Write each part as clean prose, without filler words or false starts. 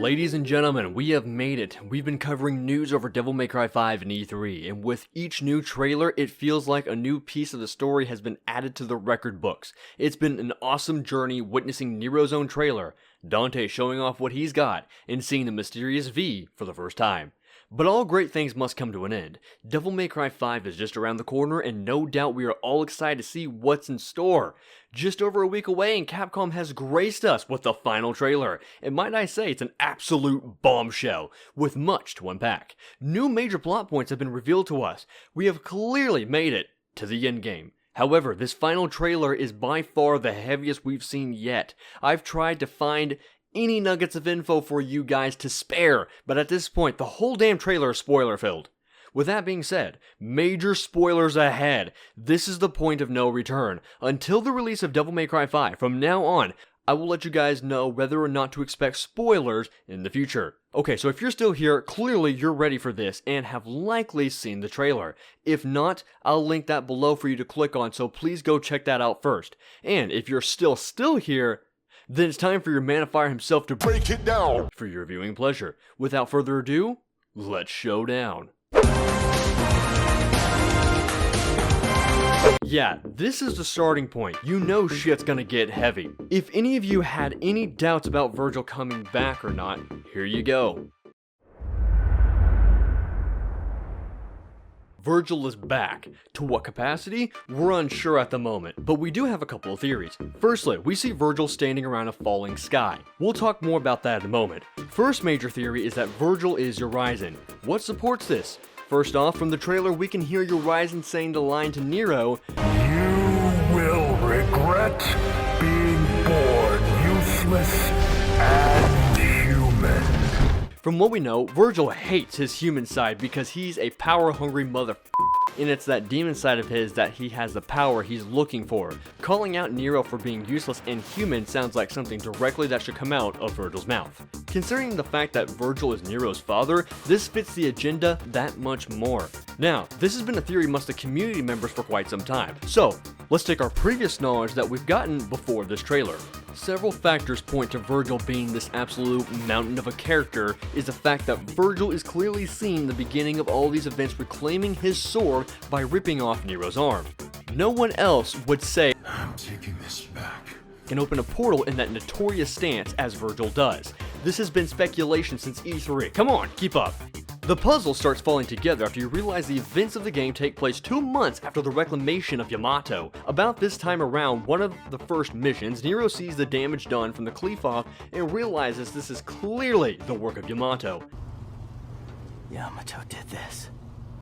Ladies and gentlemen, we have made it. We've been covering news over Devil May Cry 5 and E3, and with each new trailer, it feels like a new piece of the story has been added to the record books. It's been an awesome journey witnessing Nero's own trailer, Dante showing off what he's got, and seeing the mysterious V for the first time. But all great things must come to an end. Devil May Cry 5 is just around the corner, and no doubt we are all excited to see what's in store. Just over a week away, and Capcom has graced us with the final trailer. And might I say, it's an absolute bombshell, with much to unpack. New major plot points have been revealed to us. We have clearly made it to the endgame. However, this final trailer is by far the heaviest we've seen yet. I've tried to find any nuggets of info for you guys to spare, but at this point, the whole damn trailer is spoiler-filled. With that being said, major spoilers ahead. This is the point of no return. Until the release of Devil May Cry 5, from now on, I will let you guys know whether or not to expect spoilers in the future. Okay, so if you're still here, clearly you're ready for this and have likely seen the trailer. If not, I'll link that below for you to click on, so please go check that out first. And if you're still here, then it's time for your man of fire himself to break it down for your viewing pleasure. Without further ado, let's show down. Yeah, this is the starting point. You know shit's gonna get heavy. If any of you had any doubts about Virgil coming back or not, here you go. Virgil is back. To what capacity? We're unsure at the moment, but we do have a couple of theories. Firstly, we see Virgil standing around a falling sky. We'll talk more about that in a moment. First major theory is that Virgil is Urizen. What supports this? First off, from the trailer we can hear Urizen saying the line to Nero, "You will regret being born useless and human." From what we know, Virgil hates his human side because he's a power-hungry and it's that demon side of his that he has the power he's looking for. Calling out Nero for being useless and human sounds like something directly that should come out of Virgil's mouth. Considering the fact that Virgil is Nero's father, this fits the agenda that much more. Now, this has been a theory amongst the community members for quite some time, so let's take our previous knowledge that we've gotten before this trailer. Several factors point to Virgil being this absolute mountain of a character is the fact that Virgil is clearly seen in the beginning of all these events reclaiming his sword by ripping off Nero's arm. No one else would say, "I'm taking this back," and open a portal in that notorious stance as Virgil does. This has been speculation since E3. Come on, keep up. The puzzle starts falling together after you realize the events of the game take place 2 months after the reclamation of Yamato. About this time around one of the first missions, Nero sees the damage done from the Qliphoth and realizes this is clearly the work of Yamato. Yamato did this.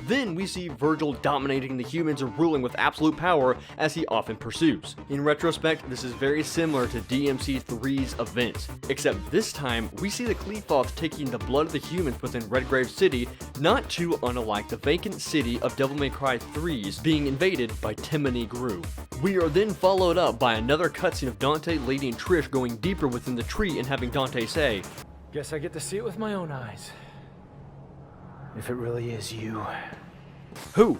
Then we see Virgil dominating the humans and ruling with absolute power as he often pursues. In retrospect, this is very similar to DMC3's events, except this time we see the Qliphoth taking the blood of the humans within Redgrave City, not too unlike the vacant city of Devil May Cry 3's being invaded by Teminigrue. We are then followed up by another cutscene of Dante, Lady, and Trish going deeper within the tree and having Dante say, "Guess I get to see it with my own eyes. If it really is you." Who?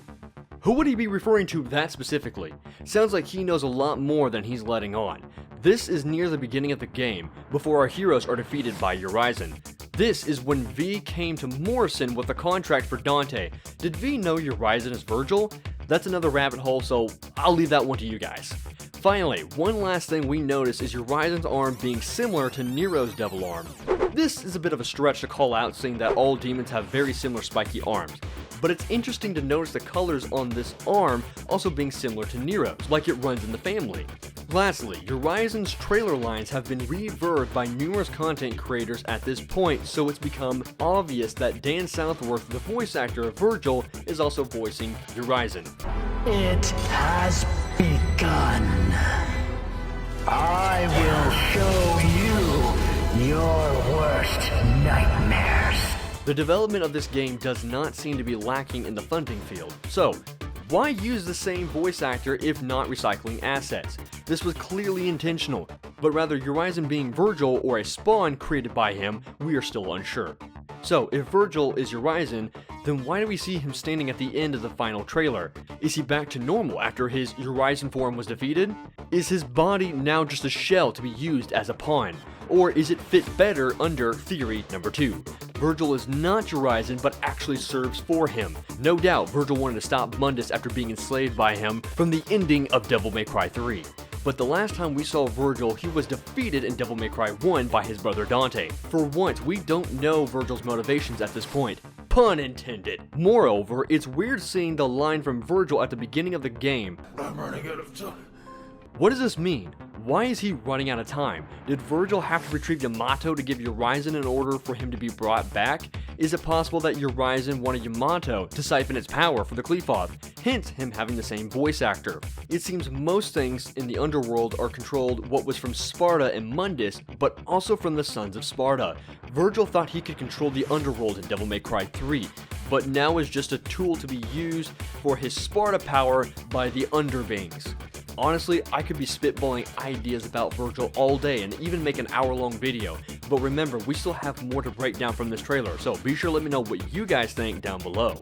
Who would he be referring to that specifically? Sounds like he knows a lot more than he's letting on. This is near the beginning of the game, before our heroes are defeated by Urizen. This is when V came to Morrison with a contract for Dante. Did V know Urizen is Virgil? That's another rabbit hole, so I'll leave that one to you guys. Finally, one last thing we notice is Urizen's arm being similar to Nero's devil arm. This is a bit of a stretch to call out, seeing that all demons have very similar spiky arms, but it's interesting to notice the colors on this arm also being similar to Nero's, like it runs in the family. Lastly, Urizen's trailer lines have been reverbed by numerous content creators at this point, so it's become obvious that Dan Southworth, the voice actor of Virgil, is also voicing Urizen. It has begun. I will show you your worst nightmares. The development of this game does not seem to be lacking in the funding field, so why use the same voice actor if not recycling assets? This was clearly intentional, but rather Urizen being Virgil or a spawn created by him, we are still unsure. So if Virgil is Urizen, then why do we see him standing at the end of the final trailer? Is he back to normal after his Urizen form was defeated? Is his body now just a shell to be used as a pawn? or is it fit better under theory number 2? Virgil is not Urizen, but actually serves for him. No doubt, Virgil wanted to stop Mundus after being enslaved by him from the ending of Devil May Cry 3. But the last time we saw Virgil, he was defeated in Devil May Cry 1 by his brother Dante. For once, we don't know Virgil's motivations at this point. Pun intended. Moreover, it's weird seeing the line from Virgil at the beginning of the game. I'm running out of time. What does this mean? Why is he running out of time? Did Virgil have to retrieve Yamato to give Urizen in order for him to be brought back? Is it possible that Urizen wanted Yamato to siphon its power for the Qliphoth, hence him having the same voice actor? It seems most things in the underworld are controlled what was from Sparta and Mundus, but also from the Sons of Sparta. Virgil thought he could control the underworld in Devil May Cry 3, but now is just a tool to be used for his Sparta power by the Underbeings. Honestly, I could be spitballing ideas about Virgil all day and even make an hour-long video, but remember, we still have more to break down from this trailer, so be sure to let me know what you guys think down below.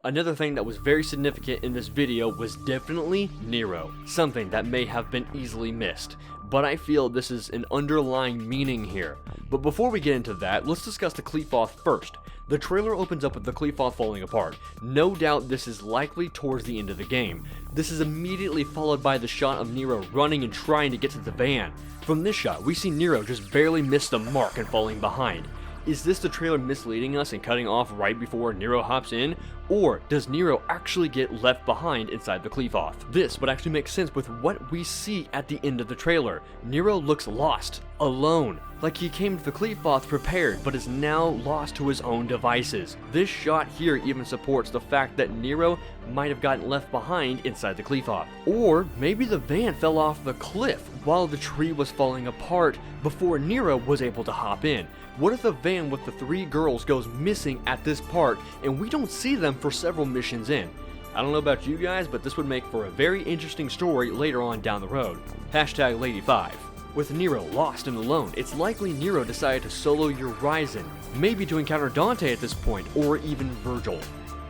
Another thing that was very significant in this video was definitely Nero, something that may have been easily missed, but I feel this is an underlying meaning here. But before we get into that, let's discuss the Qliphoth first. The trailer opens up with the Qliphoth falling apart. No doubt this is likely towards the end of the game. This is immediately followed by the shot of Nero running and trying to get to the van. From this shot, we see Nero just barely miss the mark and falling behind. Is this the trailer misleading us and cutting off right before Nero hops in? Or does Nero actually get left behind inside the Qliphoth? This would actually make sense with what we see at the end of the trailer. Nero looks lost, alone, like he came to the Qliphoth prepared but is now lost to his own devices. This shot here even supports the fact that Nero might have gotten left behind inside the Qliphoth. Or maybe the van fell off the cliff while the tree was falling apart before Nero was able to hop in. What if the van with the 3 girls goes missing at this part and we don't see them for several missions in? I don't know about you guys, but this would make for a very interesting story later on down the road. Hashtag Lady5. With Nero lost and alone, it's likely Nero decided to solo Urizen, maybe to encounter Dante at this point, or even Virgil.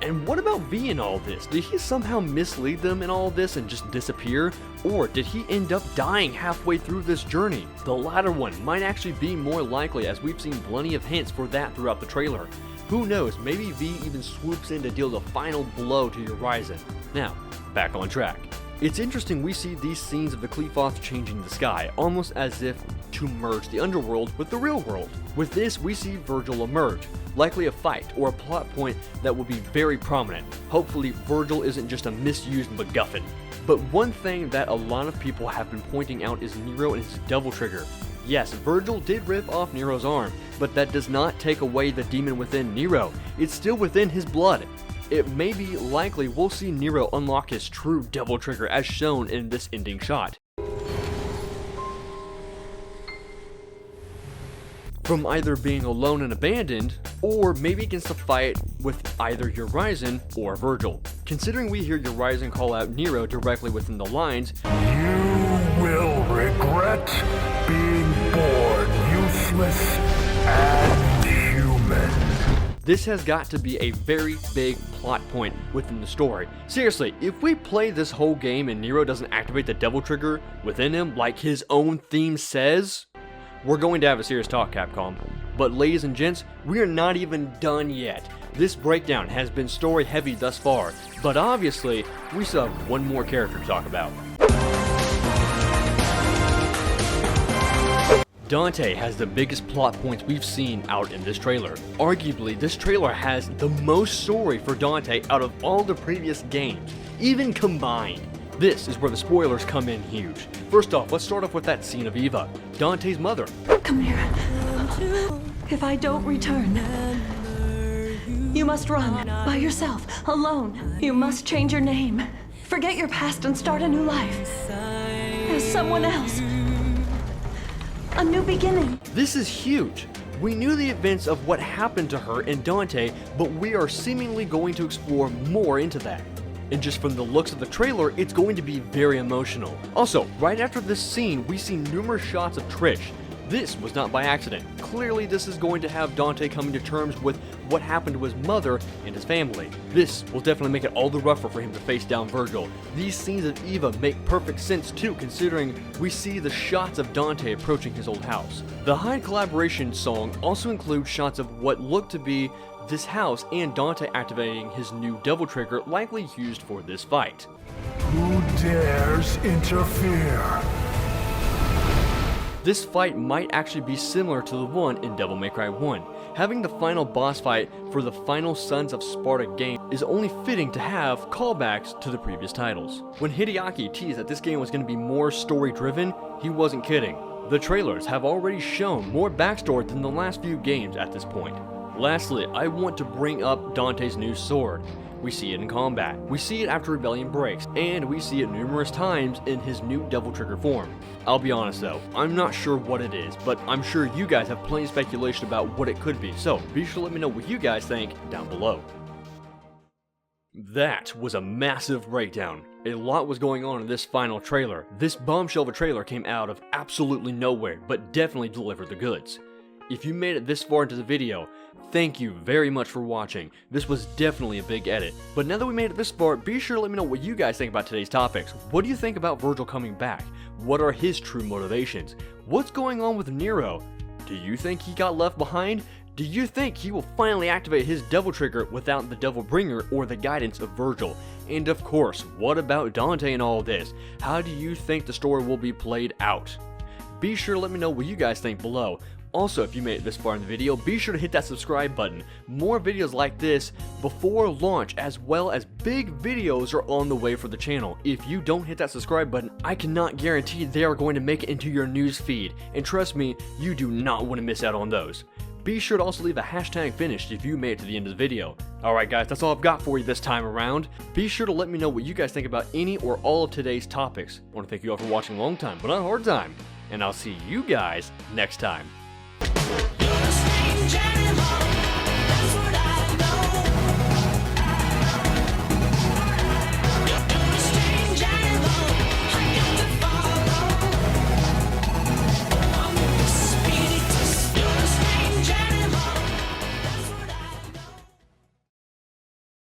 And what about V in all this? Did he somehow mislead them in all this and just disappear? Or did he end up dying halfway through this journey? The latter one might actually be more likely, as we've seen plenty of hints for that throughout the trailer. Who knows, maybe V even swoops in to deal the final blow to Urizen. Now, back on track. It's interesting we see these scenes of the Qliphoth changing the sky, almost as if to merge the underworld with the real world. With this, we see Virgil emerge, likely a fight or a plot point that will be very prominent. Hopefully, Virgil isn't just a misused MacGuffin. But one thing that a lot of people have been pointing out is Nero and his Devil Trigger. Yes, Virgil did rip off Nero's arm, but that does not take away the demon within Nero. It's still within his blood. It may be likely we'll see Nero unlock his true Devil Trigger as shown in this ending shot. From either being alone and abandoned, or maybe against a fight with either Urizen or Virgil. Considering we hear Urizen call out Nero directly within the lines, You will regret being born useless and human. this has got to be a very big plot point within the story. Seriously, if we play this whole game and Nero doesn't activate the Devil Trigger within him like his own theme says, we're going to have a serious talk, Capcom. But ladies and gents, we are not even done yet. This breakdown has been story heavy thus far, but obviously, we still have one more character to talk about. Dante has the biggest plot points we've seen out in this trailer. Arguably, this trailer has the most story for Dante out of all the previous games, even combined. This is where the spoilers come in huge. First off, let's start off with that scene of Eva, Dante's mother. Come here. If I don't return, you must run by yourself, alone. You must change your name. Forget your past and start a new life. As someone else. A new beginning. This is huge. We knew the events of what happened to her in Dante, but we are seemingly going to explore more into that. And just from the looks of the trailer, it's going to be very emotional. Also, right after this scene, we see numerous shots of Trish. This was not by accident. Clearly this is going to have Dante coming to terms with what happened to his mother and his family. This will definitely make it all the rougher for him to face down Virgil. These scenes of Eva make perfect sense too, considering we see the shots of Dante approaching his old house. The Hyde collaboration song also includes shots of what looked to be this house and Dante activating his new devil trigger likely used for this fight. Who dares interfere? This fight might actually be similar to the one in Devil May Cry 1. Having the final boss fight for the final Sons of Sparta game is only fitting to have callbacks to the previous titles. When Hideaki teased that this game was going to be more story driven, he wasn't kidding. The trailers have already shown more backstory than the last few games at this point. Lastly, I want to bring up Dante's new sword. We see it in combat, we see it after Rebellion breaks, and we see it numerous times in his new Devil Trigger form. I'll be honest though, I'm not sure what it is, but I'm sure you guys have plenty of speculation about what it could be, so be sure to let me know what you guys think down below. That was a massive breakdown. A lot was going on in this final trailer. This bombshell of a trailer came out of absolutely nowhere, but definitely delivered the goods. If you made it this far into the video, thank you very much for watching. This was definitely a big edit. But now that we made it this far, be sure to let me know what you guys think about today's topics. What do you think about Virgil coming back? What are his true motivations? What's going on with Nero? Do you think he got left behind? Do you think he will finally activate his devil trigger without the devil bringer or the guidance of Virgil? And of course, what about Dante and all this? How do you think the story will be played out? Be sure to let me know what you guys think below. Also, if you made it this far in the video, be sure to hit that subscribe button. More videos like this before launch, as well as big videos, are on the way for the channel. If you don't hit that subscribe button, I cannot guarantee they are going to make it into your news feed. And trust me, you do not want to miss out on those. Be sure to also leave a hashtag finished if you made it to the end of the video. Alright guys, that's all I've got for you this time around. Be sure to let me know what you guys think about any or all of today's topics. I want to thank you all for watching a long time, but not a hard time. And I'll see you guys next time.